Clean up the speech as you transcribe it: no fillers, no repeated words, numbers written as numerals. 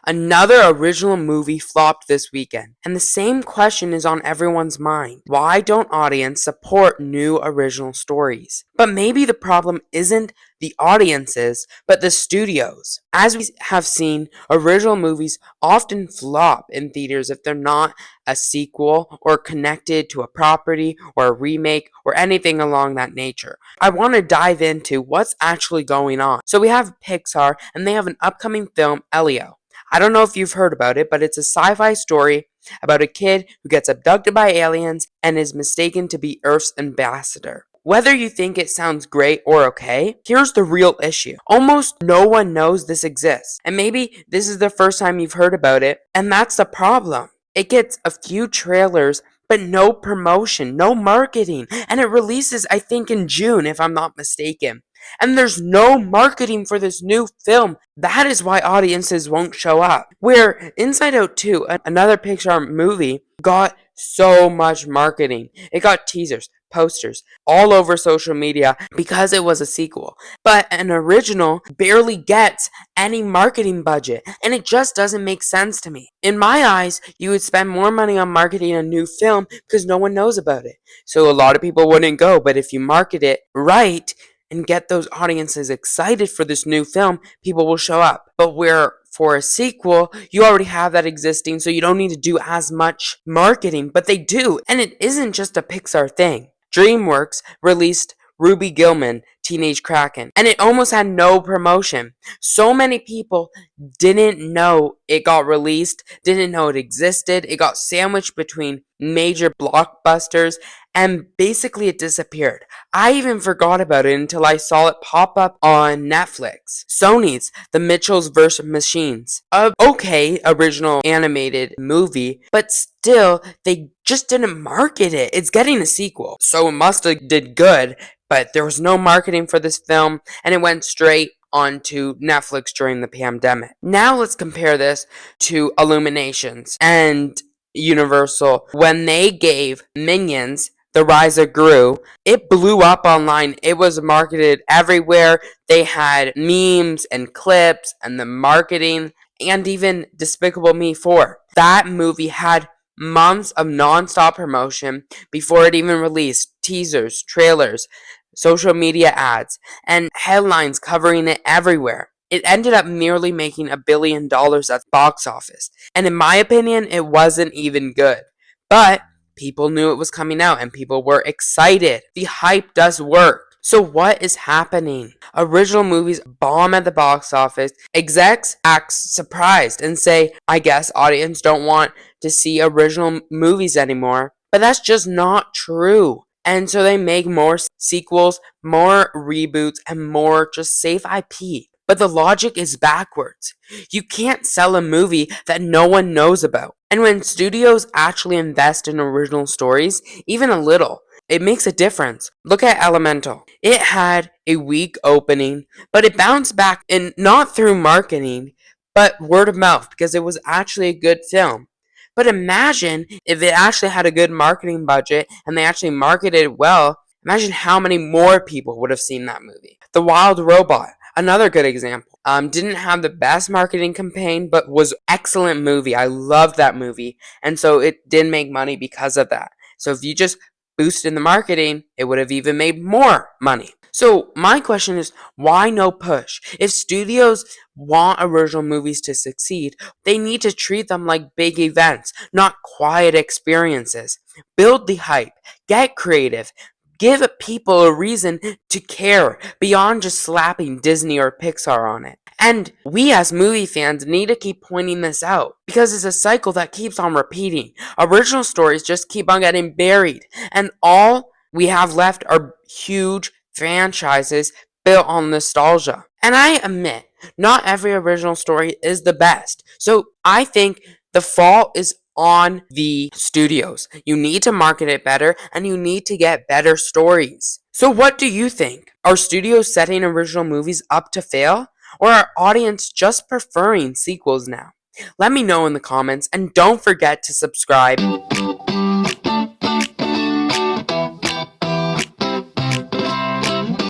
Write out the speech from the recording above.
Another original movie flopped this weekend, and the same question is on everyone's mind. Why don't audiences support new original stories? But maybe the problem isn't the audiences, but the studios. As we have seen, original movies often flop in theaters if they're not a sequel or connected to a property or a remake or anything along that nature. I want to dive into what's actually going on. So we have Pixar, and they have an upcoming film, Elio. I don't know if you've heard about it, but it's a sci-fi story about a kid who gets abducted by aliens and is mistaken to be Earth's ambassador. Whether you think it sounds great or okay, here's the real issue. Almost no one knows this exists, and maybe this is the first time you've heard about it, and that's the problem. It gets a few trailers, but no promotion, no marketing, and it releases, I think, in June, if I'm not mistaken. And there's no marketing for this new film. That is why audiences won't show up. Where Inside Out 2, another Pixar movie, got so much marketing. It got teasers, posters, all over social media because it was a sequel. But an original barely gets any marketing budget, and it just doesn't make sense to me. In my eyes, you would spend more money on marketing a new film because no one knows about it. So a lot of people wouldn't go, but if you market it right, and get those audiences excited for this new film, people will show up. But where for a sequel, you already have that existing, so you don't need to do as much marketing, but they do. And it isn't just a Pixar thing. DreamWorks released Ruby Gillman, Teenage Kraken, and it almost had no promotion. So many people didn't know it got released, didn't know it existed. It got sandwiched between major blockbusters, and basically it disappeared. I even forgot about it until I saw it pop up on Netflix. Sony's The Mitchells vs. Machines. A okay original animated movie, but still, they just didn't market it. It's getting a sequel, so it must have did good, but there was no marketing for this film, and it went straight onto Netflix during the pandemic. Now let's compare this to Illuminations and Universal. When they gave Minions The Rise of Gru, it blew up online. It was marketed everywhere. They had memes and clips and the marketing, and even Despicable Me 4. That movie had months of non-stop promotion before it even released. Teasers, trailers, social media ads, and headlines covering it everywhere. It ended up nearly making $1 billion at the box office. And in my opinion, it wasn't even good. But people knew it was coming out and people were excited. The hype does work. So what is happening? Original movies bomb at the box office. Execs act surprised and say, I guess audience don't want to see original movies anymore. But that's just not true. And so they make more sequels, more reboots, and more just safe IP. But the logic is backwards. You can't sell a movie that no one knows about. And when studios actually invest in original stories, even a little, it makes a difference. Look at Elemental. It had a weak opening, but it bounced back, and not through marketing, but word of mouth, because it was actually a good film. But imagine if it actually had a good marketing budget and they actually marketed it well. Imagine how many more people would have seen that movie. The Wild Robot, another good example. Didn't have the best marketing campaign, but was excellent movie. I loved that movie, and so it did make money because of that. So if you just boosted the marketing, it would have even made more money. So my question is, why no push? If studios want original movies to succeed, they need to treat them like big events, not quiet experiences. Build the hype, get creative, give people a reason to care beyond just slapping Disney or Pixar on it. And we as movie fans need to keep pointing this out because it's a cycle that keeps on repeating. Original stories just keep on getting buried, and all we have left are huge franchises built on nostalgia. And I admit, not every original story is the best. So I think the fault is on the studios. You need to market it better, and you need to get better stories. So what do you think? Are studios setting original movies up to fail? Or are audience just preferring sequels now? Let me know in the comments, and don't forget to subscribe.